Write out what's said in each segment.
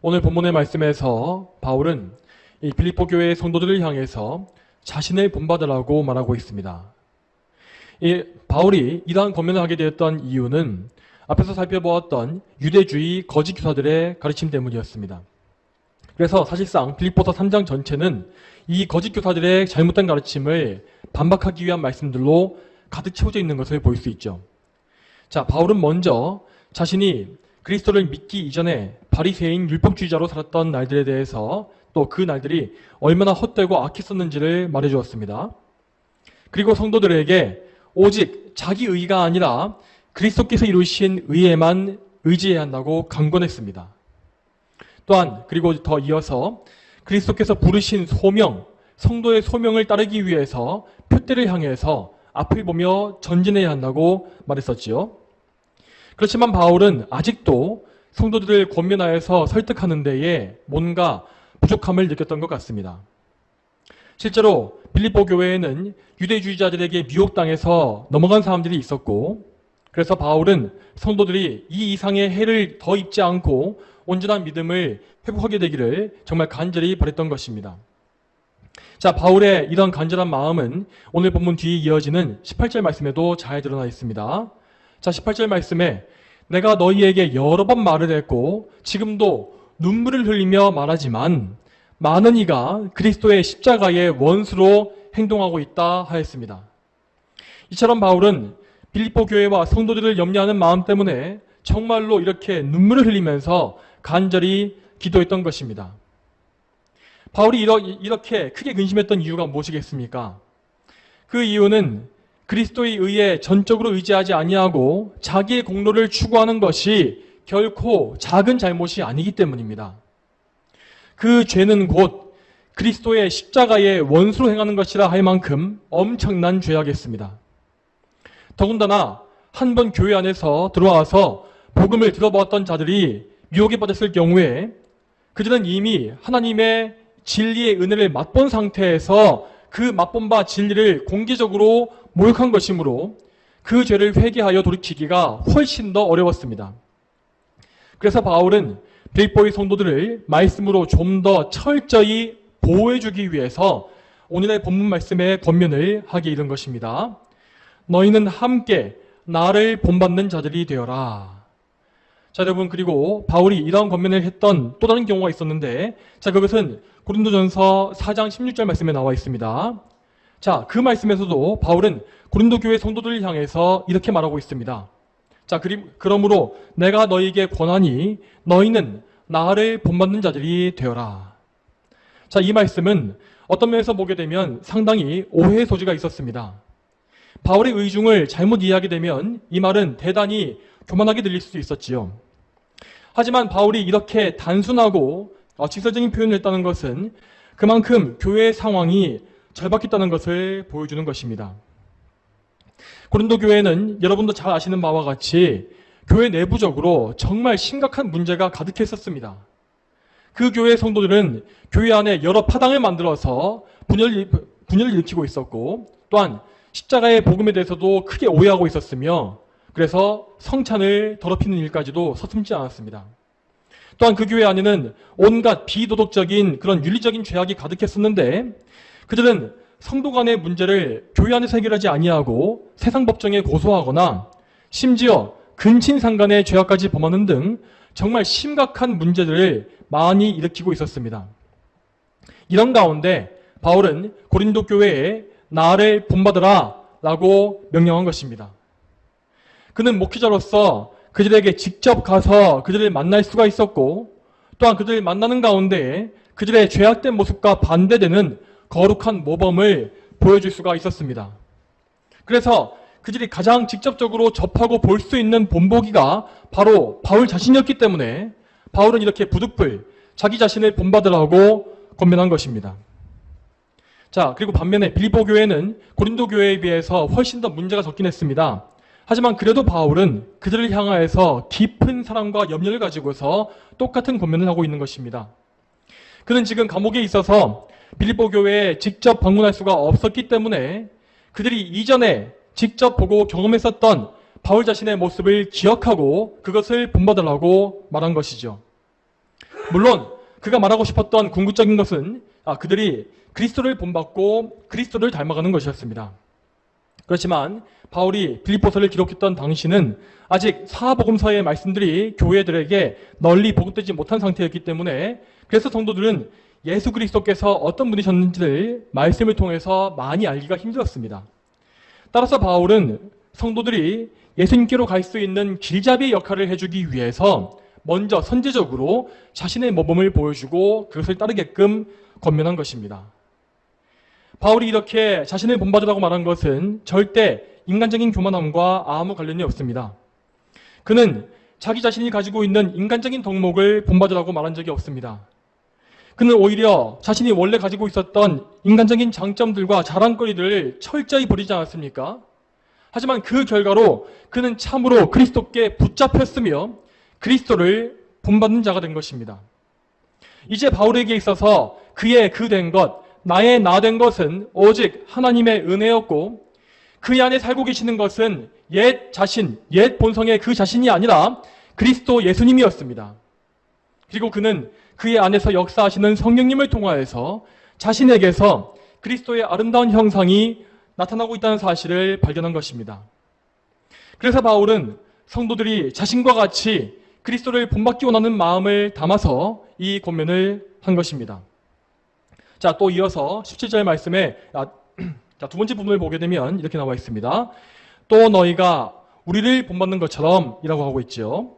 오늘 본문의 말씀에서 바울은 이 빌립보 교회의 성도들을 향해서 자신을 본받으라고 말하고 있습니다. 이 바울이 이러한 권면을 하게 되었던 이유는 앞에서 살펴보았던 유대주의 거짓 교사들의 가르침 때문이었습니다. 그래서 사실상 빌립보서 3장 전체는 이 거짓 교사들의 잘못된 가르침을 반박하기 위한 말씀들로 가득 채워져 있는 것을 볼 수 있죠. 자, 바울은 먼저 자신이 그리스도를 믿기 이전에 바리새인 율법주의자로 살았던 날들에 대해서 또 그 날들이 얼마나 헛되고 악했었는지를 말해주었습니다. 그리고 성도들에게 오직 자기 의가 아니라 그리스도께서 이루신 의에만 의지해야 한다고 강권했습니다. 또한 그리고 더 이어서 그리스도께서 부르신 소명, 성도의 소명을 따르기 위해서 표대를 향해서 앞을 보며 전진해야 한다고 말했었지요. 그렇지만 바울은 아직도 성도들을 권면하여서 설득하는 데에 뭔가 부족함을 느꼈던 것 같습니다. 실제로 빌립보 교회에는 유대주의자들에게 미혹당해서 넘어간 사람들이 있었고, 그래서 바울은 성도들이 이 이상의 해를 더 입지 않고 온전한 믿음을 회복하게 되기를 정말 간절히 바랬던 것입니다. 자, 바울의 이런 간절한 마음은 오늘 본문 뒤에 이어지는 18절 말씀에도 잘 드러나 있습니다. 자, 18절 말씀에 내가 너희에게 여러 번 말을 했고 지금도 눈물을 흘리며 말하지만 많은 이가 그리스도의 십자가의 원수로 행동하고 있다 하였습니다. 이처럼 바울은 빌립보 교회와 성도들을 염려하는 마음 때문에 정말로 이렇게 눈물을 흘리면서 간절히 기도했던 것입니다. 바울이 이렇게 크게 근심했던 이유가 무엇이겠습니까? 그 이유는 그리스도의 의에 전적으로 의지하지 아니하고 자기의 공로를 추구하는 것이 결코 작은 잘못이 아니기 때문입니다. 그 죄는 곧 그리스도의 십자가의 원수로 행하는 것이라 할 만큼 엄청난 죄악이었습니다. 더군다나 한 번 교회 안에서 들어와서 복음을 들어보았던 자들이 미혹에 빠졌을 경우에 그들은 이미 하나님의 진리의 은혜를 맛본 상태에서 그 맛본 바 진리를 공개적으로 모욕한 것이므로 그 죄를 회개하여 돌이키기가 훨씬 더 어려웠습니다. 그래서 바울은 빌립보의 성도들을 말씀으로 좀 더 철저히 보호해주기 위해서 오늘의 본문 말씀의 권면을 하게 이른 것입니다. 너희는 함께 나를 본받는 자들이 되어라. 자, 여러분, 그리고 바울이 이러한 권면을 했던 또 다른 경우가 있었는데, 자, 그것은 고린도전서 4장 16절 말씀에 나와 있습니다. 자, 그 말씀에서도 바울은 고린도 교회 성도들을 향해서 이렇게 말하고 있습니다. 자, 그러므로 내가 너희에게 권하니 너희는 나를 본받는 자들이 되어라. 자, 이 말씀은 어떤 면에서 보게 되면 상당히 오해의 소지가 있었습니다. 바울의 의중을 잘못 이해하게 되면 이 말은 대단히 교만하게 들릴 수도 있었지요. 하지만 바울이 이렇게 단순하고 직설적인 표현을 했다는 것은 그만큼 교회의 상황이 절박했다는 것을 보여주는 것입니다. 고린도 교회는 여러분도 잘 아시는 바와 같이 교회 내부적으로 정말 심각한 문제가 가득했었습니다. 그 교회 성도들은 교회 안에 여러 파당을 만들어서 분열을 일으키고 있었고, 또한 십자가의 복음에 대해서도 크게 오해하고 있었으며, 그래서 성찬을 더럽히는 일까지도 서슴지 않았습니다. 또한 그 교회 안에는 온갖 비도덕적인 그런 윤리적인 죄악이 가득했었는데, 그들은 성도 간의 문제를 교회 안에서 해결하지 아니하고 세상 법정에 고소하거나 심지어 근친상 간의 죄악까지 범하는 등 정말 심각한 문제들을 많이 일으키고 있었습니다. 이런 가운데 바울은 고린도 교회에 나를 본받으라 라고 명령한 것입니다. 그는 목회자로서 그들에게 직접 가서 그들을 만날 수가 있었고, 또한 그들을 만나는 가운데 그들의 죄악된 모습과 반대되는 거룩한 모범을 보여줄 수가 있었습니다. 그래서 그들이 가장 직접적으로 접하고 볼 수 있는 본보기가 바로 바울 자신이었기 때문에 바울은 이렇게 부득불 자기 자신을 본받으라고 권면한 것입니다. 자, 그리고 반면에 빌립보 교회는 고린도 교회에 비해서 훨씬 더 문제가 적긴 했습니다. 하지만 그래도 바울은 그들을 향하여서 깊은 사랑과 염려를 가지고서 똑같은 권면을 하고 있는 것입니다. 그는 지금 감옥에 있어서 빌립보 교회에 직접 방문할 수가 없었기 때문에 그들이 이전에 직접 보고 경험했었던 바울 자신의 모습을 기억하고 그것을 본받으라고 말한 것이죠. 물론 그가 말하고 싶었던 궁극적인 것은 그들이 그리스도를 본받고 그리스도를 닮아가는 것이었습니다. 그렇지만 바울이 빌립보서를 기록했던 당시는 아직 사복음서의 말씀들이 교회들에게 널리 보급되지 못한 상태였기 때문에 그래서 성도들은 예수 그리스도께서 어떤 분이셨는지를 말씀을 통해서 많이 알기가 힘들었습니다. 따라서 바울은 성도들이 예수님께로 갈 수 있는 길잡이의 역할을 해주기 위해서 먼저 선제적으로 자신의 모범을 보여주고 그것을 따르게끔 권면한 것입니다. 바울이 이렇게 자신을 본받으라고 말한 것은 절대 인간적인 교만함과 아무 관련이 없습니다. 그는 자기 자신이 가지고 있는 인간적인 덕목을 본받으라고 말한 적이 없습니다. 그는 오히려 자신이 원래 가지고 있었던 인간적인 장점들과 자랑거리들을 철저히 버리지 않았습니까? 하지만 그 결과로 그는 참으로 그리스도께 붙잡혔으며 그리스도를 본받는 자가 된 것입니다. 이제 바울에게 있어서 그의 그 된 것, 나의 나 된 것은 오직 하나님의 은혜였고 그 안에 살고 계시는 것은 옛 자신, 옛 본성의 그 자신이 아니라 그리스도 예수님이었습니다. 그리고 그는 그의 안에서 역사하시는 성령님을 통하여서 자신에게서 그리스도의 아름다운 형상이 나타나고 있다는 사실을 발견한 것입니다. 그래서 바울은 성도들이 자신과 같이 그리스도를 본받기 원하는 마음을 담아서 이 권면을 한 것입니다. 자, 또 이어서 17절 말씀에 두 번째 부분을 보게 되면 이렇게 나와 있습니다. 또 너희가 우리를 본받는 것처럼 이라고 하고 있죠.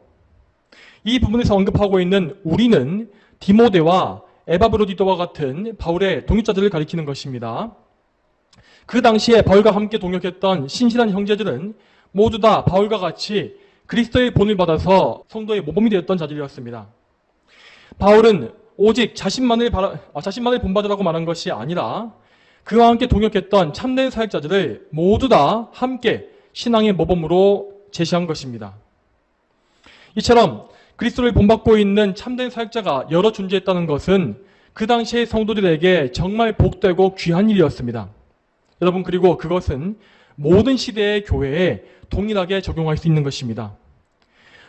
이 부분에서 언급하고 있는 우리는 디모데와 에바브로디도와 같은 바울의 동역자들을 가리키는 것입니다. 그 당시에 바울과 함께 동역했던 신실한 형제들은 모두 다 바울과 같이 그리스도의 본을 받아서 성도의 모범이 되었던 자들이었습니다. 바울은 오직 자신만을 본받으라고 말한 것이 아니라 그와 함께 동역했던 참된 사역자들을 모두 다 함께 신앙의 모범으로 제시한 것입니다. 이처럼 그리스도를 본받고 있는 참된 사역자가 여러 존재했다는 것은 그 당시의 성도들에게 정말 복되고 귀한 일이었습니다. 여러분, 그리고 그것은 모든 시대의 교회에 동일하게 적용할 수 있는 것입니다.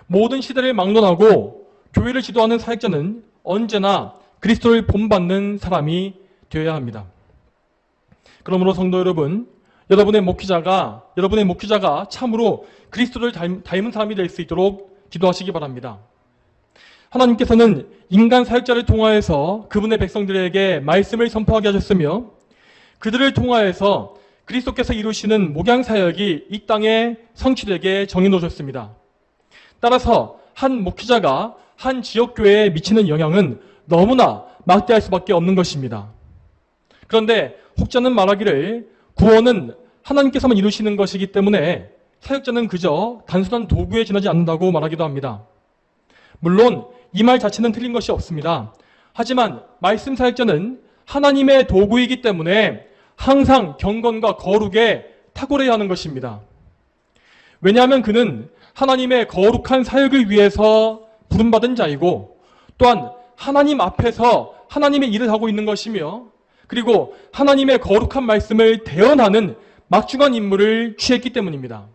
모든 시대를 막론하고 교회를 지도하는 사역자는 언제나 그리스도를 본받는 사람이 되어야 합니다. 그러므로 성도 여러분, 여러분의 목회자가 참으로 그리스도를 닮은 사람이 될 수 있도록 기도하시기 바랍니다. 하나님께서는 인간 사역자를 통하여서 그분의 백성들에게 말씀을 선포하게 하셨으며 그들을 통하여서 그리스도께서 이루시는 목양 사역이 이 땅에 성취되게 정해놓으셨습니다. 따라서 한 목회자가 한 지역교회에 미치는 영향은 너무나 막대할 수밖에 없는 것입니다. 그런데 혹자는 말하기를 구원은 하나님께서만 이루시는 것이기 때문에 사역자는 그저 단순한 도구에 지나지 않는다고 말하기도 합니다. 물론 이 말 자체는 틀린 것이 없습니다. 하지만 말씀 사역자는 하나님의 도구이기 때문에 항상 경건과 거룩에 탁월해야 하는 것입니다. 왜냐하면 그는 하나님의 거룩한 사역을 위해서 부름받은 자이고 또한 하나님 앞에서 하나님의 일을 하고 있는 것이며 그리고 하나님의 거룩한 말씀을 대언하는 막중한 임무를 취했기 때문입니다.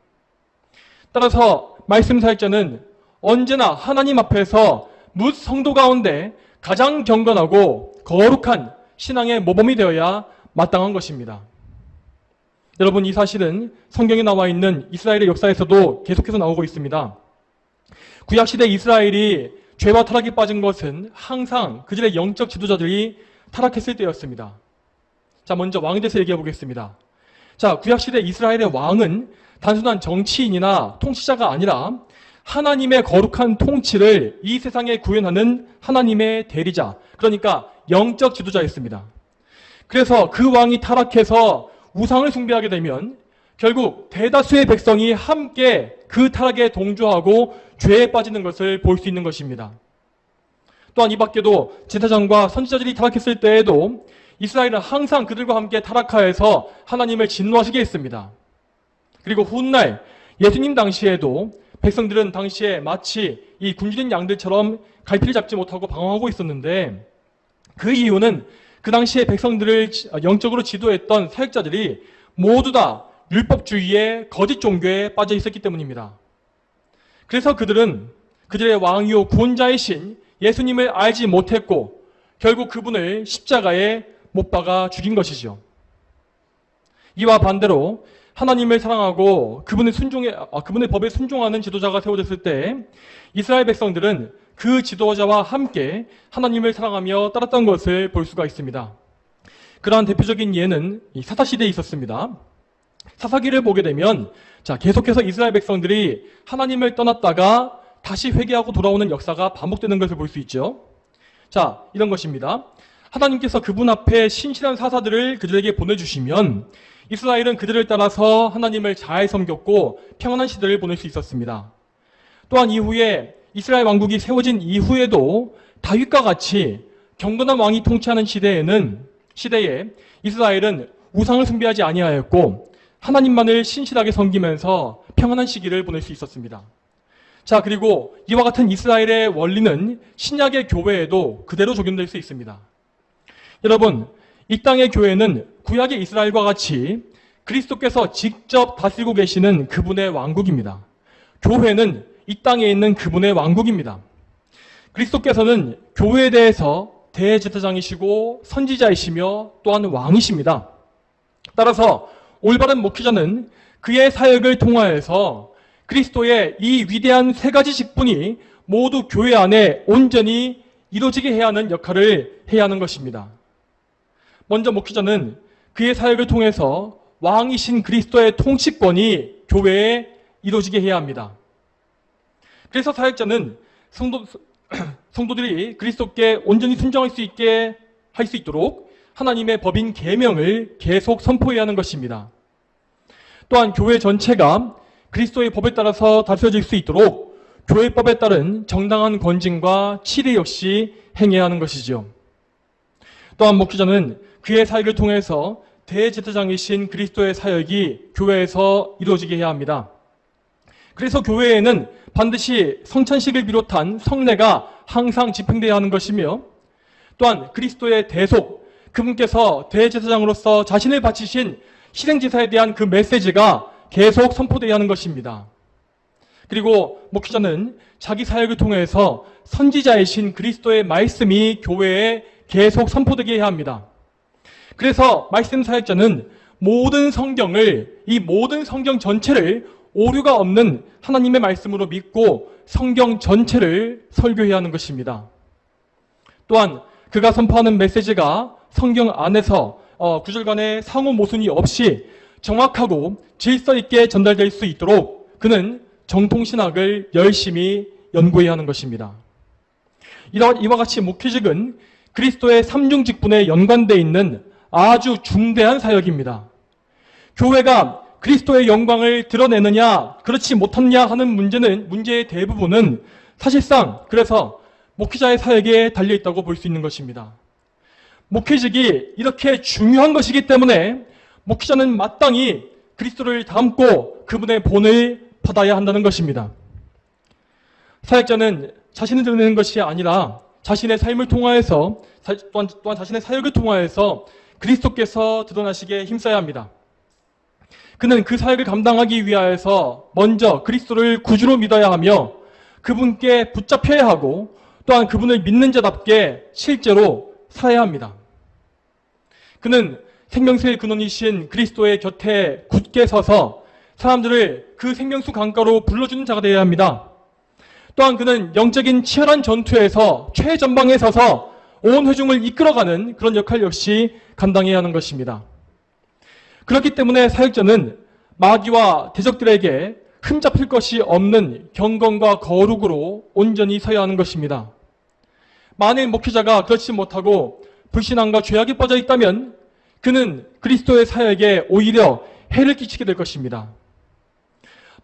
따라서 말씀 사역자는 언제나 하나님 앞에서 뭇 성도 가운데 가장 경건하고 거룩한 신앙의 모범이 되어야 마땅한 것입니다. 여러분, 이 사실은 성경에 나와 있는 이스라엘의 역사에서도 계속해서 나오고 있습니다. 구약시대 이스라엘이 죄와 타락에 빠진 것은 항상 그들의 영적 지도자들이 타락했을 때였습니다. 자, 먼저 왕에 대해서 얘기해 보겠습니다. 자, 구약시대 이스라엘의 왕은 단순한 정치인이나 통치자가 아니라 하나님의 거룩한 통치를 이 세상에 구현하는 하나님의 대리자, 그러니까 영적 지도자였습니다. 그래서 그 왕이 타락해서 우상을 숭배하게 되면 결국 대다수의 백성이 함께 그 타락에 동조하고 죄에 빠지는 것을 볼 수 있는 것입니다. 또한 이 밖에도 제사장과 선지자들이 타락했을 때에도 이스라엘은 항상 그들과 함께 타락하여서 하나님을 진노하시게 했습니다. 그리고 훗날 예수님 당시에도 백성들은 당시에 마치 이 굶주린 양들처럼 갈피를 잡지 못하고 방황하고 있었는데 그 이유는 그 당시에 백성들을 영적으로 지도했던 사역자들이 모두 다 율법주의의 거짓 종교에 빠져 있었기 때문입니다. 그래서 그들은 그들의 왕이요 구원자이신 예수님을 알지 못했고 결국 그분을 십자가에 못 박아 죽인 것이죠. 이와 반대로 하나님을 사랑하고 그분의 법에 순종하는 지도자가 세워졌을 때 이스라엘 백성들은 그 지도자와 함께 하나님을 사랑하며 따랐던 것을 볼 수가 있습니다. 그러한 대표적인 예는 이 사사시대에 있었습니다. 사사기를 보게 되면 계속해서 이스라엘 백성들이 하나님을 떠났다가 다시 회개하고 돌아오는 역사가 반복되는 것을 볼 수 있죠. 이런 것입니다. 하나님께서 그분 앞에 신실한 사사들을 그들에게 보내주시면 이스라엘은 그들을 따라서 하나님을 잘 섬겼고 평안한 시대를 보낼 수 있었습니다. 또한 이후에 이스라엘 왕국이 세워진 이후에도 다윗과 같이 경건한 왕이 통치하는 시대에 이스라엘은 우상을 숭배하지 아니하였고 하나님만을 신실하게 섬기면서 평안한 시기를 보낼 수 있었습니다. 그리고 이와 같은 이스라엘의 원리는 신약의 교회에도 그대로 적용될 수 있습니다. 여러분, 이 땅의 교회는 구약의 이스라엘과 같이 그리스도께서 직접 다스리고 계시는 그분의 왕국입니다. 교회는 이 땅에 있는 그분의 왕국입니다. 그리스도께서는 교회에 대해서 대제사장이시고 선지자이시며 또한 왕이십니다. 따라서 올바른 목회자는 그의 사역을 통하여서 그리스도의 이 위대한 세 가지 직분이 모두 교회 안에 온전히 이루어지게 해야 하는 역할을 해야 하는 것입니다. 먼저 목회자는 그의 사역을 통해서 왕이신 그리스도의 통치권이 교회에 이루어지게 해야 합니다. 그래서 사역자는 성도들이 그리스도께 온전히 순종할 수 있게 할 수 있도록 하나님의 법인 계명을 계속 선포해야 하는 것입니다. 또한 교회 전체가 그리스도의 법에 따라서 다스려질 수 있도록 교회법에 따른 정당한 권징과 치리 역시 행해야 하는 것이죠. 또한 목회자는 그의 사역을 통해서 대제사장이신 그리스도의 사역이 교회에서 이루어지게 해야 합니다. 그래서 교회에는 반드시 성찬식을 비롯한 성례가 항상 집행되어야 하는 것이며 또한 그리스도의 대속, 그분께서 대제사장으로서 자신을 바치신 희생제사에 대한 그 메시지가 계속 선포되어야 하는 것입니다. 그리고 목회자는 자기 사역을 통해서 선지자이신 그리스도의 말씀이 교회에 계속 선포되게 해야 합니다. 그래서 말씀 사역자는 이 모든 성경 전체를 오류가 없는 하나님의 말씀으로 믿고 성경 전체를 설교해야 하는 것입니다. 또한 그가 선포하는 메시지가 성경 안에서 구절간의 상호 모순이 없이 정확하고 질서 있게 전달될 수 있도록 그는 정통신학을 열심히 연구해야 하는 것입니다. 이와 같이 목회직은 그리스도의 삼중 직분에 연관되어 있는 아주 중대한 사역입니다. 교회가 그리스도의 영광을 드러내느냐 그렇지 못하느냐 하는 문제의 대부분은 사실상 그래서 목회자의 사역에 달려있다고 볼 수 있는 것입니다. 목회직이 이렇게 중요한 것이기 때문에 목회자는 마땅히 그리스도를 닮고 그분의 본을 받아야 한다는 것입니다. 사역자는 자신을 드러내는 것이 아니라 자신의 삶을 통하여서 또한 자신의 사역을 통하여서 그리스도께서 드러나시게 힘써야 합니다. 그는 그 사역을 감당하기 위하여서 먼저 그리스도를 구주로 믿어야 하며 그분께 붙잡혀야 하고 또한 그분을 믿는 자답게 실제로 살아야 합니다. 그는 생명수의 근원이신 그리스도의 곁에 굳게 서서 사람들을 그 생명수 강가로 불러주는 자가 되어야 합니다. 또한 그는 영적인 치열한 전투에서 최전방에 서서 온 회중을 이끌어가는 그런 역할 역시 감당해야 하는 것입니다. 그렇기 때문에 사역자는 마귀와 대적들에게 흠잡힐 것이 없는 경건과 거룩으로 온전히 서야 하는 것입니다. 만일 목회자가 그렇지 못하고 불신앙과 죄악에 빠져 있다면 그는 그리스도의 사역에 오히려 해를 끼치게 될 것입니다.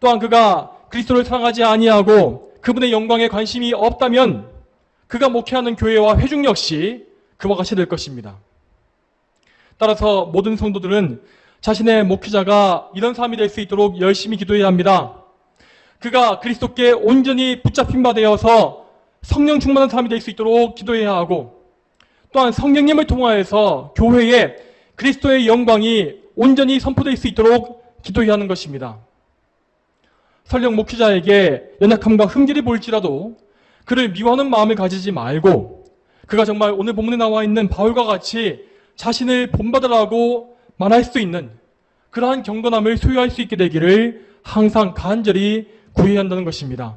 또한 그가 그리스도를 사랑하지 아니하고 그분의 영광에 관심이 없다면 그가 목회하는 교회와 회중 역시 그와 같이 될 것입니다. 따라서 모든 성도들은 자신의 목회자가 이런 사람이 될 수 있도록 열심히 기도해야 합니다. 그가 그리스도께 온전히 붙잡힌 바 되어서 성령 충만한 사람이 될 수 있도록 기도해야 하고 또한 성령님을 통하여서 교회에 그리스도의 영광이 온전히 선포될 수 있도록 기도해야 하는 것입니다. 설령 목회자에게 연약함과 흠결이 보일지라도 그를 미워하는 마음을 가지지 말고 그가 정말 오늘 본문에 나와 있는 바울과 같이 자신을 본받으라고 말할 수 있는 그러한 경건함을 소유할 수 있게 되기를 항상 간절히 구해야 한다는 것입니다.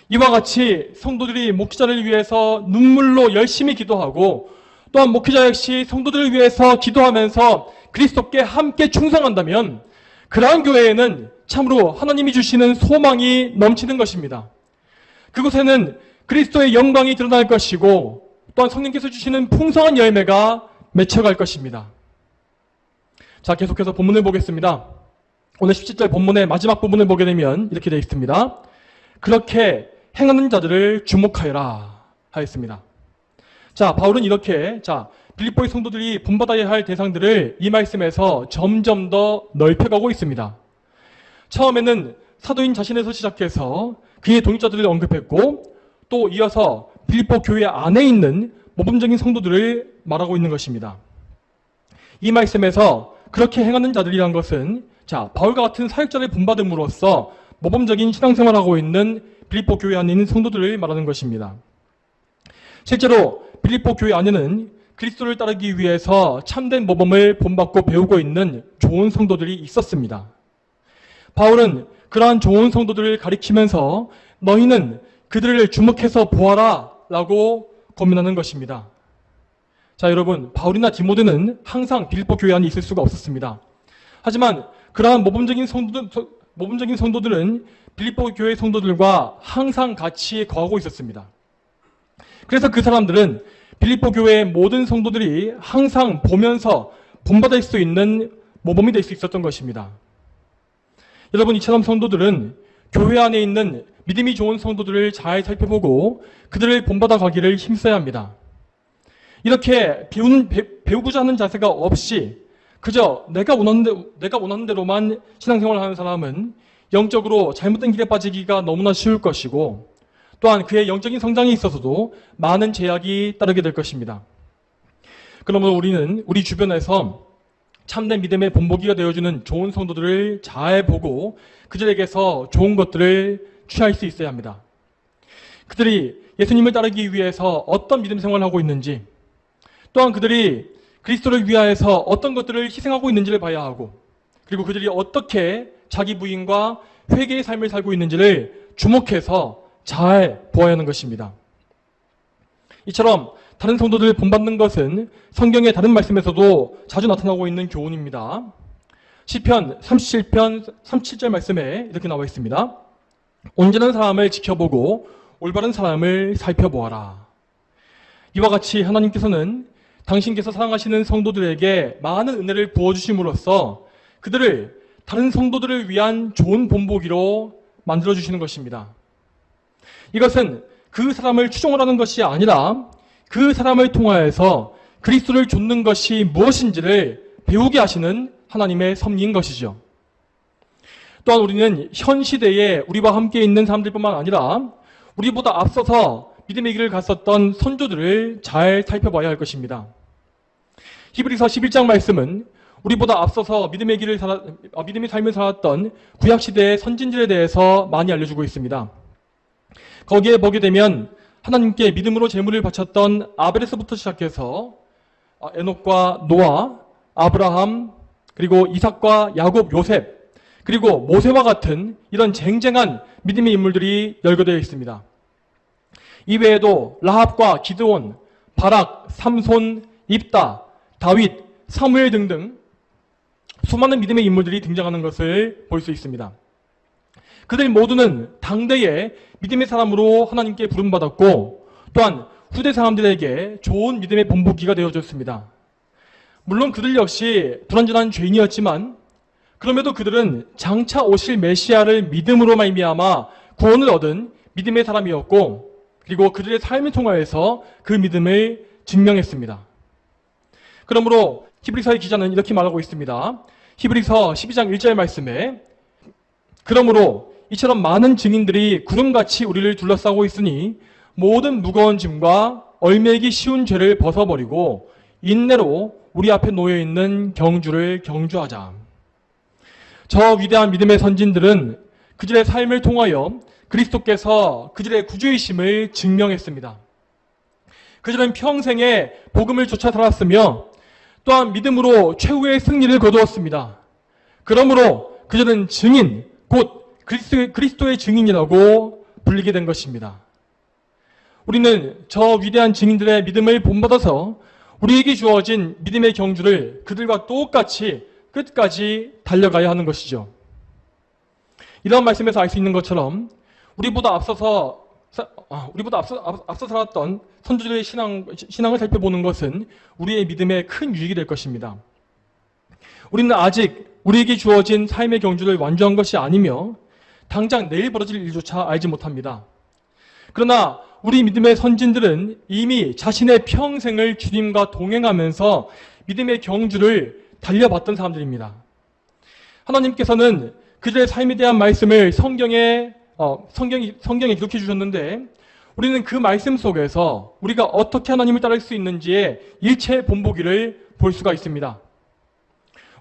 이와 같이 성도들이 목회자를 위해서 눈물로 열심히 기도하고 또한 목회자 역시 성도들을 위해서 기도하면서 그리스도께 함께 충성한다면 그러한 교회에는 참으로 하나님이 주시는 소망이 넘치는 것입니다. 그곳에는 그리스도의 영광이 드러날 것이고 또한 성령께서 주시는 풍성한 열매가 맺혀갈 것입니다. 자, 계속해서 본문을 보겠습니다. 오늘 17절 본문의 마지막 부분을 보게 되면 이렇게 되어 있습니다. 그렇게 행하는 자들을 주목하여라 하였습니다. 자, 바울은 이렇게 빌립보의 성도들이 본받아야 할 대상들을 이 말씀에서 점점 더 넓혀가고 있습니다. 처음에는 사도인 자신에서 시작해서 그의 동역자들을 언급했고 또 이어서 빌립보 교회 안에 있는 모범적인 성도들을 말하고 있는 것입니다. 이 말씀에서 그렇게 행하는 자들이란 것은 바울과 같은 사역자를 본받음으로써 모범적인 신앙생활을 하고 있는 빌립보 교회 안에 있는 성도들을 말하는 것입니다. 실제로 빌립보 교회 안에는 그리스도를 따르기 위해서 참된 모범을 본받고 배우고 있는 좋은 성도들이 있었습니다. 바울은 그러한 좋은 성도들을 가리키면서 너희는 그들을 주목해서 보아라 라고 권면하는 것입니다. 자, 여러분, 바울이나 디모데는 항상 빌립보 교회 안에 있을 수가 없었습니다. 하지만 그러한 모범적인 성도들은 빌립보 교회 성도들과 항상 같이 거하고 있었습니다. 그래서 그 사람들은 빌립보 교회의 모든 성도들이 항상 보면서 본받을 수 있는 모범이 될 수 있었던 것입니다. 여러분, 이처럼 성도들은 교회 안에 있는 믿음이 좋은 성도들을 잘 살펴보고 그들을 본받아 가기를 힘써야 합니다. 이렇게 배우고자 하는 자세가 없이 그저 내가 원하는 대로만 신앙생활을 하는 사람은 영적으로 잘못된 길에 빠지기가 너무나 쉬울 것이고 또한 그의 영적인 성장에 있어서도 많은 제약이 따르게 될 것입니다. 그러므로 우리는 우리 주변에서 참된 믿음의 본보기가 되어주는 좋은 성도들을 잘 보고 그들에게서 좋은 것들을 취할 수 있어야 합니다. 그들이 예수님을 따르기 위해서 어떤 믿음 생활을 하고 있는지 또한 그들이 그리스도를 위하여서 어떤 것들을 희생하고 있는지를 봐야 하고 그리고 그들이 어떻게 자기 부인과 회개의 삶을 살고 있는지를 주목해서 잘 보아야 하는 것입니다. 이처럼 다른 성도들을 본받는 것은 성경의 다른 말씀에서도 자주 나타나고 있는 교훈입니다. 시편 37편 37절 말씀에 이렇게 나와 있습니다. 온전한 사람을 지켜보고 올바른 사람을 살펴보아라. 이와 같이 하나님께서는 당신께서 사랑하시는 성도들에게 많은 은혜를 부어주심으로써 그들을 다른 성도들을 위한 좋은 본보기로 만들어주시는 것입니다. 이것은 그 사람을 추종을 하는 것이 아니라 그 사람을 통하여서 그리스도를 좇는 것이 무엇인지를 배우게 하시는 하나님의 섭리인 것이죠. 또한 우리는 현 시대에 우리와 함께 있는 사람들뿐만 아니라 우리보다 앞서서 믿음의 길을 갔었던 선조들을 잘 살펴봐야 할 것입니다. 히브리서 11장 말씀은 우리보다 앞서서 믿음의 삶을 살았던 구약시대의 선진들에 대해서 많이 알려주고 있습니다. 거기에 보게 되면 하나님께 믿음으로 제물을 바쳤던 아벨에서부터 시작해서 에녹과 노아, 아브라함, 그리고 이삭과 야곱, 요셉, 그리고 모세와 같은 이런 쟁쟁한 믿음의 인물들이 열거되어 있습니다. 이외에도 라합과 기드온, 바락, 삼손, 입다, 다윗, 사무엘 등등 수많은 믿음의 인물들이 등장하는 것을 볼 수 있습니다. 그들 모두는 당대의 믿음의 사람으로 하나님께 부름받았고 또한 후대 사람들에게 좋은 믿음의 본보기가 되어줬습니다. 물론 그들 역시 불완전한 죄인이었지만 그럼에도 그들은 장차 오실 메시아를 믿음으로 말미암아 구원을 얻은 믿음의 사람이었고 그리고 그들의 삶을 통하여서 그 믿음을 증명했습니다. 그러므로 히브리서의 기자는 이렇게 말하고 있습니다. 히브리서 12장 1절 말씀에 그러므로 이처럼 많은 증인들이 구름같이 우리를 둘러싸고 있으니 모든 무거운 짐과 얼매기 쉬운 죄를 벗어버리고 인내로 우리 앞에 놓여있는 경주를 경주하자. 저 위대한 믿음의 선진들은 그들의 삶을 통하여 그리스도께서 그들의 구주이심을 증명했습니다. 그들은 평생에 복음을 쫓아 살았으며 또한 믿음으로 최후의 승리를 거두었습니다. 그러므로 그들은 증인, 곧 그리스도의 증인이라고 불리게 된 것입니다. 우리는 저 위대한 증인들의 믿음을 본받아서 우리에게 주어진 믿음의 경주를 그들과 똑같이 끝까지 달려가야 하는 것이죠. 이런 말씀에서 알 수 있는 것처럼 우리보다 앞서 살았던 선조들의 신앙을 살펴보는 것은 우리의 믿음에 큰 유익이 될 것입니다. 우리는 아직 우리에게 주어진 삶의 경주를 완주한 것이 아니며 당장 내일 벌어질 일조차 알지 못합니다. 그러나 우리 믿음의 선진들은 이미 자신의 평생을 주님과 동행하면서 믿음의 경주를 달려봤던 사람들입니다. 하나님께서는 그들의 삶에 대한 말씀을 성경에 기록해 주셨는데 우리는 그 말씀 속에서 우리가 어떻게 하나님을 따를 수 있는지의 일체 본보기를 볼 수가 있습니다.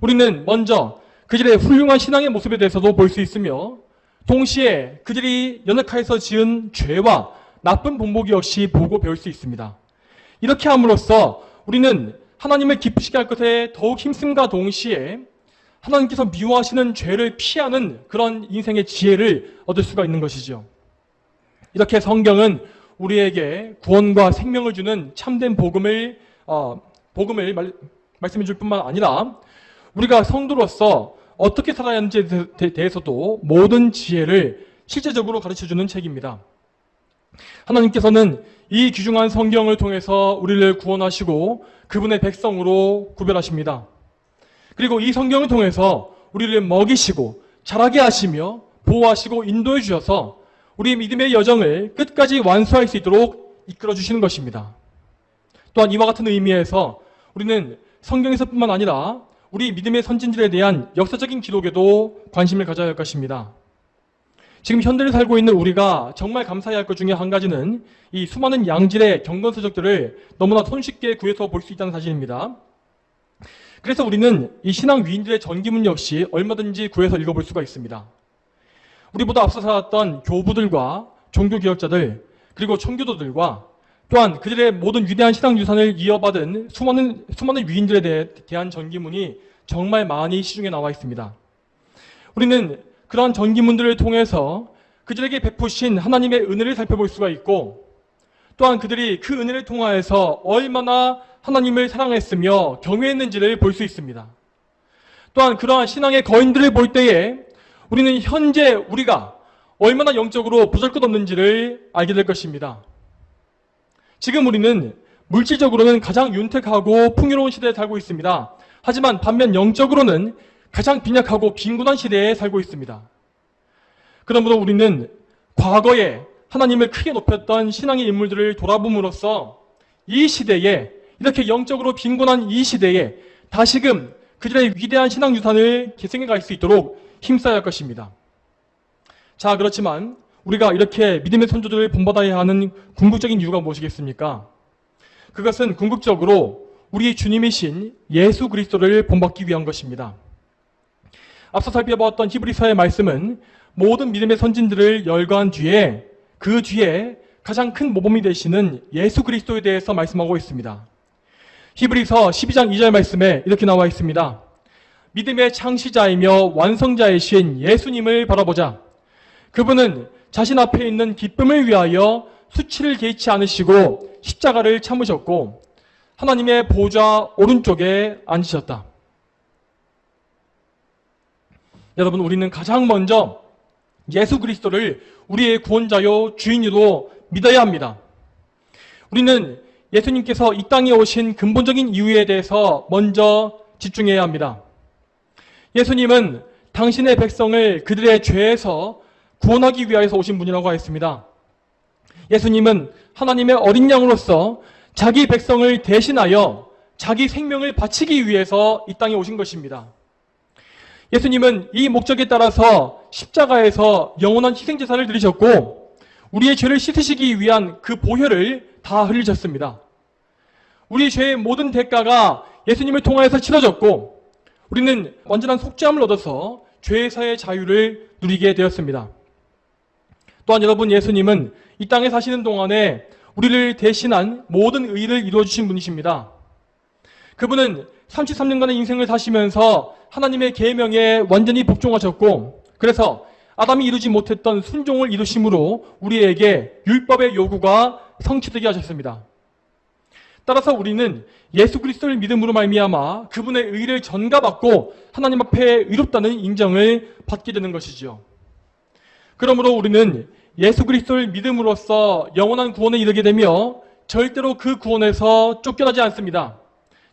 우리는 먼저 그들의 훌륭한 신앙의 모습에 대해서도 볼 수 있으며 동시에 그들이 연약하여서 지은 죄와 나쁜 본보기 역시 보고 배울 수 있습니다. 이렇게 함으로써 우리는 하나님을 기쁘시게 할 것에 더욱 힘씀과 동시에 하나님께서 미워하시는 죄를 피하는 그런 인생의 지혜를 얻을 수가 있는 것이죠. 이렇게 성경은 우리에게 구원과 생명을 주는 참된 복음을 말씀해 줄 뿐만 아니라 우리가 성도로서 어떻게 살아야 하는지에 대해서도 모든 지혜를 실제적으로 가르쳐주는 책입니다. 하나님께서는 이 귀중한 성경을 통해서 우리를 구원하시고 그분의 백성으로 구별하십니다. 그리고 이 성경을 통해서 우리를 먹이시고 자라게 하시며 보호하시고 인도해 주셔서 우리의 믿음의 여정을 끝까지 완수할 수 있도록 이끌어 주시는 것입니다. 또한 이와 같은 의미에서 우리는 성경에서뿐만 아니라 우리 믿음의 선진들에 대한 역사적인 기록에도 관심을 가져야 할 것입니다. 지금 현대를 살고 있는 우리가 정말 감사해야 할 것 중에 한 가지는 이 수많은 양질의 경건서적들을 너무나 손쉽게 구해서 볼 수 있다는 사실입니다. 그래서 우리는 이 신앙 위인들의 전기문 역시 얼마든지 구해서 읽어볼 수가 있습니다. 우리보다 앞서 살았던 교부들과 종교개혁자들 그리고 청교도들과 또한 그들의 모든 위대한 신앙 유산을 이어받은 수많은 위인들에 대한 전기문이 정말 많이 시중에 나와 있습니다. 우리는 그러한 전기문들을 통해서 그들에게 베푸신 하나님의 은혜를 살펴볼 수가 있고 또한 그들이 그 은혜를 통하여서 얼마나 하나님을 사랑했으며 경외했는지를 볼 수 있습니다. 또한 그러한 신앙의 거인들을 볼 때에 우리는 현재 우리가 얼마나 영적으로 보잘것없는지를 알게 될 것입니다. 지금 우리는 물질적으로는 가장 윤택하고 풍요로운 시대에 살고 있습니다. 하지만 반면 영적으로는 가장 빈약하고 빈곤한 시대에 살고 있습니다. 그러므로 우리는 과거에 하나님을 크게 높였던 신앙의 인물들을 돌아봄으로써 이 시대에 이렇게 영적으로 빈곤한 이 시대에 다시금 그들의 위대한 신앙 유산을 계승해 갈 수 있도록 힘써야 할 것입니다. 자, 그렇지만 우리가 이렇게 믿음의 선조들을 본받아야 하는 궁극적인 이유가 무엇이겠습니까? 그것은 궁극적으로 우리 주님이신 예수 그리스도를 본받기 위한 것입니다. 앞서 살펴보았던 히브리서의 말씀은 모든 믿음의 선진들을 열거한 뒤에 그 뒤에 가장 큰 모범이 되시는 예수 그리스도에 대해서 말씀하고 있습니다. 히브리서 12장 2절 말씀에 이렇게 나와 있습니다. 믿음의 창시자이며 완성자이신 예수님을 바라보자. 그분은 자신 앞에 있는 기쁨을 위하여 수치를 개의치 않으시고 십자가를 참으셨고 하나님의 보좌 오른쪽에 앉으셨다. 여러분, 우리는 가장 먼저 예수 그리스도를 우리의 구원자요 주인으로 믿어야 합니다. 우리는 예수님께서 이 땅에 오신 근본적인 이유에 대해서 먼저 집중해야 합니다. 예수님은 당신의 백성을 그들의 죄에서 구원하기 위하여서 오신 분이라고 하였습니다. 예수님은 하나님의 어린 양으로서 자기 백성을 대신하여 자기 생명을 바치기 위해서 이 땅에 오신 것입니다. 예수님은 이 목적에 따라서 십자가에서 영원한 희생제사를 드리셨고 우리의 죄를 씻으시기 위한 그 보혈을 다 흘리셨습니다. 우리 죄의 모든 대가가 예수님을 통하여서 치러졌고 우리는 완전한 속죄함을 얻어서 죄에서의 자유를 누리게 되었습니다. 또한 여러분, 예수님은 이 땅에 사시는 동안에 우리를 대신한 모든 의를 이루어주신 분이십니다. 그분은 33년간의 인생을 사시면서 하나님의 계명에 완전히 복종하셨고, 그래서 아담이 이루지 못했던 순종을 이루심으로 우리에게 율법의 요구가 성취되게 하셨습니다. 따라서 우리는 예수 그리스도를 믿음으로 말미암아 그분의 의를 전가받고 하나님 앞에 의롭다는 인정을 받게 되는 것이죠. 그러므로 우리는 예수 그리스도를 믿음으로써 영원한 구원에 이르게 되며 절대로 그 구원에서 쫓겨나지 않습니다.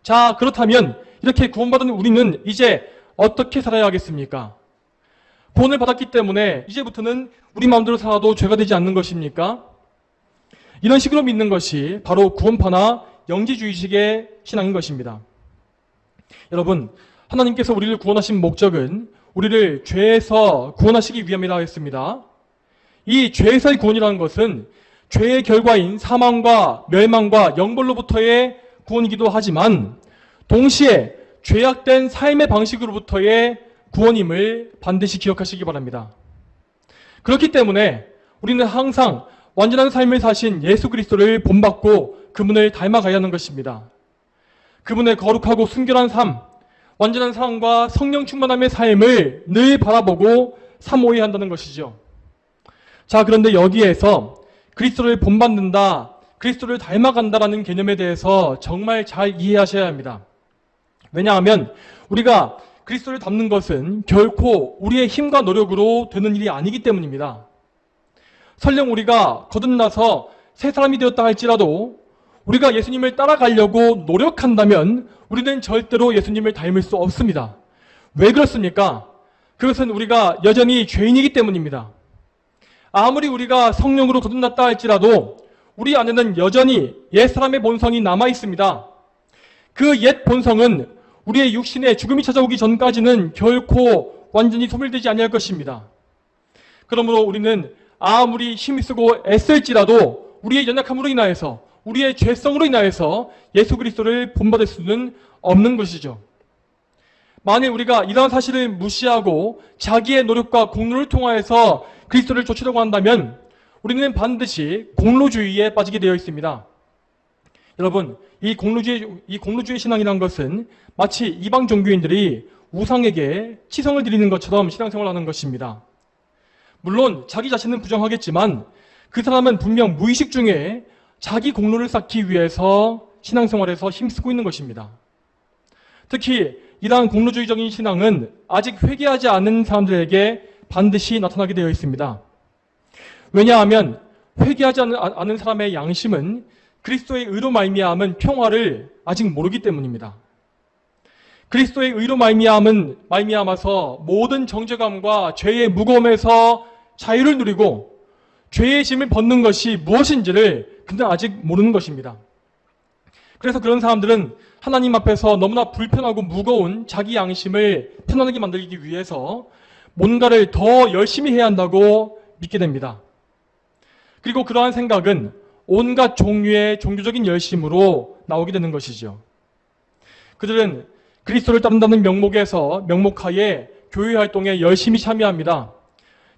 자, 그렇다면 이렇게 구원받은 우리는 이제 어떻게 살아야 하겠습니까? 구원을 받았기 때문에 이제부터는 우리 마음대로 살아도 죄가 되지 않는 것입니까? 이런 식으로 믿는 것이 바로 구원파나 영지주의식의 신앙인 것입니다. 여러분, 하나님께서 우리를 구원하신 목적은 우리를 죄에서 구원하시기 위함이라 했습니다. 이 죄에서의 구원이라는 것은 죄의 결과인 사망과 멸망과 영벌로부터의 구원이기도 하지만 동시에 죄악된 삶의 방식으로부터의 구원임을 반드시 기억하시기 바랍니다. 그렇기 때문에 우리는 항상 완전한 삶을 사신 예수 그리스도를 본받고 그분을 닮아가야 하는 것입니다. 그분의 거룩하고 순결한 삶, 완전한 사랑과 성령 충만함의 삶을 늘 바라보고 사모해야 한다는 것이죠. 자, 그런데 여기에서 그리스도를 본받는다, 그리스도를 닮아간다라는 개념에 대해서 정말 잘 이해하셔야 합니다. 왜냐하면 우리가 그리스도를 닮는 것은 결코 우리의 힘과 노력으로 되는 일이 아니기 때문입니다. 설령 우리가 거듭나서 새 사람이 되었다 할지라도 우리가 예수님을 따라가려고 노력한다면 우리는 절대로 예수님을 닮을 수 없습니다. 왜 그렇습니까? 그것은 우리가 여전히 죄인이기 때문입니다. 아무리 우리가 성령으로 거듭났다 할지라도 우리 안에는 여전히 옛사람의 본성이 남아 있습니다. 그 옛 본성은 우리의 육신에 죽음이 찾아오기 전까지는 결코 완전히 소멸되지 아니할 것입니다. 그러므로 우리는 아무리 힘을 쓰고 애쓸지라도 우리의 연약함으로 인하여서, 우리의 죄성으로 인하여서 예수 그리스도를 본받을 수는 없는 것이죠. 만일 우리가 이러한 사실을 무시하고 자기의 노력과 공로를 통하여서 그리스도를 좇으려고 한다면 우리는 반드시 공로주의에 빠지게 되어 있습니다. 여러분, 이 공로주의 신앙이라는 것은 마치 이방 종교인들이 우상에게 치성을 드리는 것처럼 신앙생활을 하는 것입니다. 물론 자기 자신은 부정하겠지만 그 사람은 분명 무의식 중에 자기 공로를 쌓기 위해서 신앙생활에서 힘쓰고 있는 것입니다. 특히 이러한 공로주의적인 신앙은 아직 회개하지 않은 사람들에게 반드시 나타나게 되어 있습니다. 왜냐하면 회개하지 않은 사람의 양심은 그리스도의 의로 말미암은 평화를 아직 모르기 때문입니다. 그리스도의 의로 말미암아서 모든 정죄감과 죄의 무거움에서 자유를 누리고 죄의 짐을 벗는 것이 무엇인지를 그들은 아직 모르는 것입니다. 그래서 그런 사람들은 하나님 앞에서 너무나 불편하고 무거운 자기 양심을 편안하게 만들기 위해서 뭔가를 더 열심히 해야 한다고 믿게 됩니다. 그리고 그러한 생각은 온갖 종류의 종교적인 열심으로 나오게 되는 것이죠. 그들은 그리스도를 따른다는 명목하에 교회 활동에 열심히 참여합니다.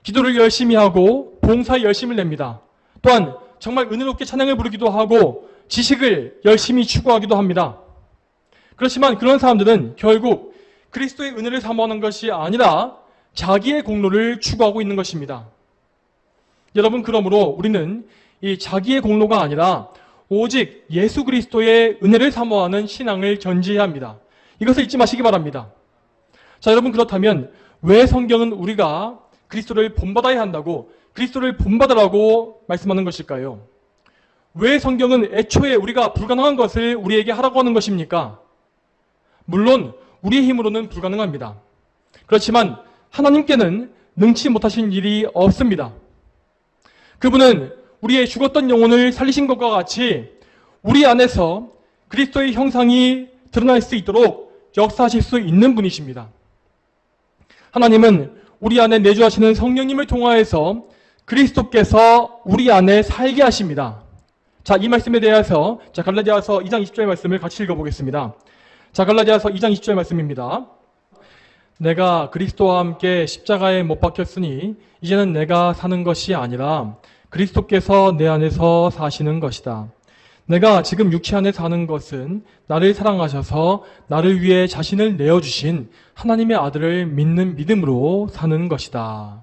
기도를 열심히 하고 봉사에 열심을 냅니다. 또한 정말 은혜롭게 찬양을 부르기도 하고 지식을 열심히 추구하기도 합니다. 그렇지만 그런 사람들은 결국 그리스도의 은혜를 사모하는 것이 아니라 자기의 공로를 추구하고 있는 것입니다. 여러분, 그러므로 우리는 이 자기의 공로가 아니라 오직 예수 그리스도의 은혜를 사모하는 신앙을 전지해야 합니다. 이것을 잊지 마시기 바랍니다. 자, 여러분, 그렇다면 왜 성경은 우리가 그리스도를 본받아야 한다고, 그리스도를 본받으라고 말씀하는 것일까요? 왜 성경은 애초에 우리가 불가능한 것을 우리에게 하라고 하는 것입니까? 물론 우리의 힘으로는 불가능합니다. 그렇지만 하나님께는 능치 못하신 일이 없습니다. 그분은 우리의 죽었던 영혼을 살리신 것과 같이 우리 안에서 그리스도의 형상이 드러날 수 있도록 역사하실 수 있는 분이십니다. 하나님은 우리 안에 내주하시는 성령님을 통하여서 그리스도께서 우리 안에 살게 하십니다. 자, 이 말씀에 대해서 갈라디아서 2장 20절 말씀을 같이 읽어보겠습니다. 자, 갈라디아서 2장 20절 말씀입니다. 내가 그리스도와 함께 십자가에 못 박혔으니 이제는 내가 사는 것이 아니라 그리스도께서 내 안에서 사시는 것이다. 내가 지금 육체 안에 사는 것은 나를 사랑하셔서 나를 위해 자신을 내어주신 하나님의 아들을 믿는 믿음으로 사는 것이다.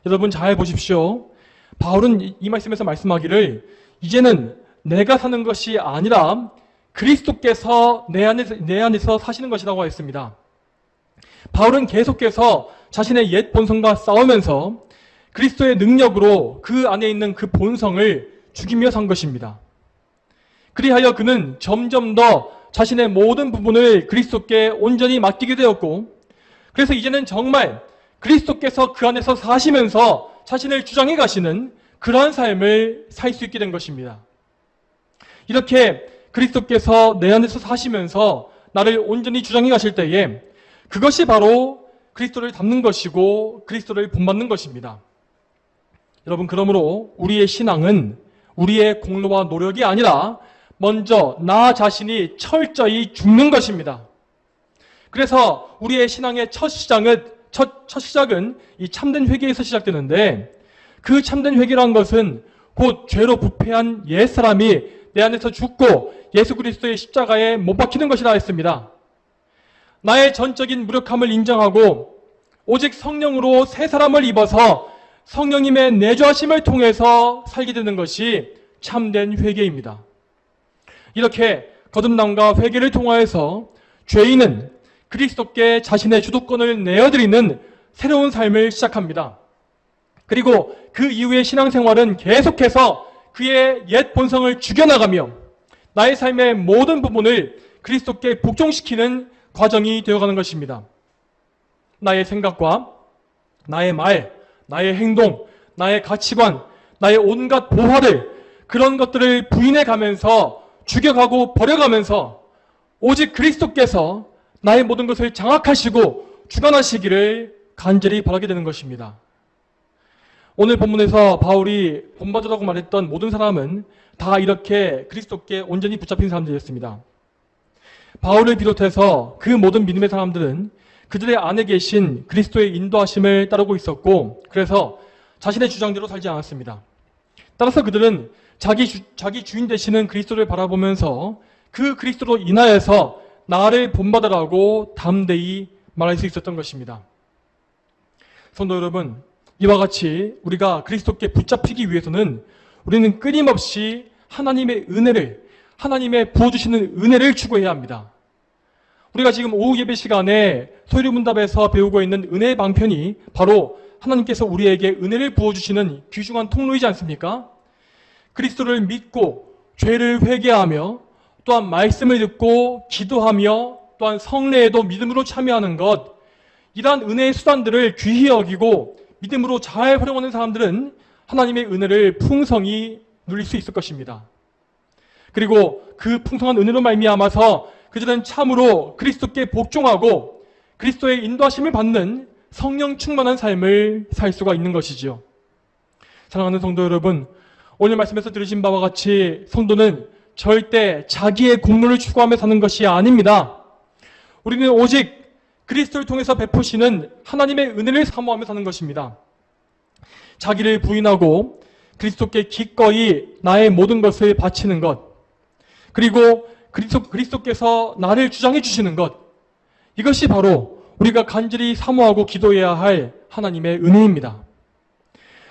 여러분 잘 보십시오. 바울은 이 말씀에서 말씀하기를 이제는 내가 사는 것이 아니라 그리스도께서 내 안에서 사시는 것이라고 했습니다. 바울은 계속해서 자신의 옛 본성과 싸우면서 그리스도의 능력으로 그 안에 있는 그 본성을 죽이며 산 것입니다. 그리하여 그는 점점 더 자신의 모든 부분을 그리스도께 온전히 맡기게 되었고, 그래서 이제는 정말 그리스도께서 그 안에서 사시면서 자신을 주장해 가시는 그러한 삶을 살 수 있게 된 것입니다. 이렇게 그리스도께서 내 안에서 사시면서 나를 온전히 주장해 가실 때에 그것이 바로 그리스도를 닮는 것이고 그리스도를 본받는 것입니다. 여러분, 그러므로 우리의 신앙은 우리의 공로와 노력이 아니라 먼저 나 자신이 철저히 죽는 것입니다. 그래서 우리의 신앙의 첫 시작은 이 참된 회개에서 시작되는데, 그 참된 회개란 것은 곧 죄로 부패한 옛사람이 내 안에서 죽고 예수 그리스도의 십자가에 못 박히는 것이라 했습니다. 나의 전적인 무력함을 인정하고 오직 성령으로 새 사람을 입어서 성령님의 내주하심을 통해서 살게 되는 것이 참된 회개입니다. 이렇게 거듭남과 회개를 통하여서 죄인은 그리스도께 자신의 주도권을 내어드리는 새로운 삶을 시작합니다. 그리고 그 이후의 신앙생활은 계속해서 그의 옛 본성을 죽여나가며 나의 삶의 모든 부분을 그리스도께 복종시키는 과정이 되어가는 것입니다. 나의 생각과 나의 말, 나의 행동, 나의 가치관, 나의 온갖 보화를, 그런 것들을 부인해가면서 죽여가고 버려가면서 오직 그리스도께서 나의 모든 것을 장악하시고 주관하시기를 간절히 바라게 되는 것입니다. 오늘 본문에서 바울이 본받으라고 말했던 모든 사람은 다 이렇게 그리스도께 온전히 붙잡힌 사람들이었습니다. 바울을 비롯해서 그 모든 믿음의 사람들은 그들의 안에 계신 그리스도의 인도하심을 따르고 있었고, 그래서 자신의 주장대로 살지 않았습니다. 따라서 그들은 자기 주인 되시는 그리스도를 바라보면서 그 그리스도로 인하여서 나를 본받으라고 담대히 말할 수 있었던 것입니다. 성도 여러분, 이와 같이 우리가 그리스도께 붙잡히기 위해서는 우리는 끊임없이 하나님의 은혜를, 하나님의 부어주시는 은혜를 추구해야 합니다. 우리가 지금 오후 예배 시간에 소유문답에서 배우고 있는 은혜의 방편이 바로 하나님께서 우리에게 은혜를 부어주시는 귀중한 통로이지 않습니까? 그리스도를 믿고 죄를 회개하며 또한 말씀을 듣고 기도하며 또한 성례에도 믿음으로 참여하는 것, 이러한 은혜의 수단들을 귀히 여기고 믿음으로 잘 활용하는 사람들은 하나님의 은혜를 풍성히 누릴 수 있을 것입니다. 그리고 그 풍성한 은혜로 말미암아서 그들은 참으로 그리스도께 복종하고 그리스도의 인도하심을 받는 성령 충만한 삶을 살 수가 있는 것이죠. 사랑하는 성도 여러분, 오늘 말씀에서 들으신 바와 같이 성도는 절대 자기의 공로를 추구하며 사는 것이 아닙니다. 우리는 오직 그리스도를 통해서 베푸시는 하나님의 은혜를 사모하며 사는 것입니다. 자기를 부인하고 그리스도께 기꺼이 나의 모든 것을 바치는 것, 그리고 그리스도께서 나를 주장해 주시는 것, 이것이 바로 우리가 간절히 사모하고 기도해야 할 하나님의 은혜입니다.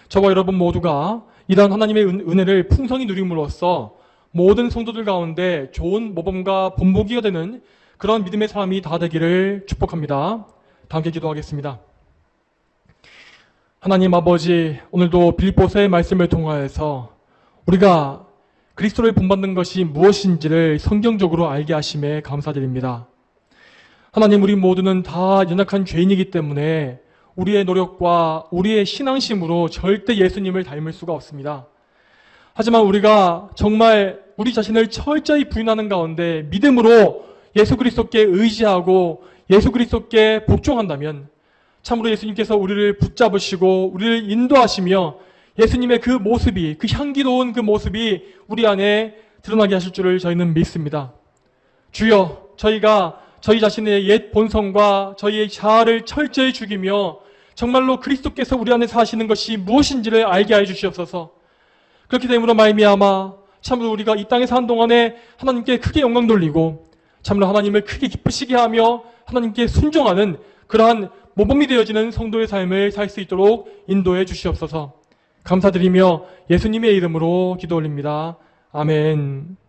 저와 여러분 모두가 이러한 하나님의 은혜를 풍성히 누림으로써 모든 성도들 가운데 좋은 모범과 본보기가 되는 그런 믿음의 사람이 다 되기를 축복합니다. 다 함께 기도하겠습니다. 하나님 아버지, 오늘도 빌립보서의 말씀을 통하여서 우리가 그리스도를 본받는 것이 무엇인지를 성경적으로 알게 하심에 감사드립니다. 하나님, 우리 모두는 다 연약한 죄인이기 때문에 우리의 노력과 우리의 신앙심으로 절대 예수님을 닮을 수가 없습니다. 하지만 우리가 정말 우리 자신을 철저히 부인하는 가운데 믿음으로 예수 그리스도께 의지하고 예수 그리스도께 복종한다면 참으로 예수님께서 우리를 붙잡으시고 우리를 인도하시며 예수님의 그 모습이, 그 향기로운 그 모습이 우리 안에 드러나게 하실 줄을 저희는 믿습니다. 주여, 저희가 저희 자신의 옛 본성과 저희의 자아를 철저히 죽이며 정말로 그리스도께서 우리 안에 사시는 것이 무엇인지를 알게 해 주시옵소서. 그렇게 됨으로 말미암아 참으로 우리가 이 땅에 사는 동안에 하나님께 크게 영광 돌리고 참으로 하나님을 크게 기쁘시게 하며 하나님께 순종하는 그러한 모범이 되어지는 성도의 삶을 살 수 있도록 인도해 주시옵소서. 감사드리며 예수님의 이름으로 기도 올립니다. 아멘.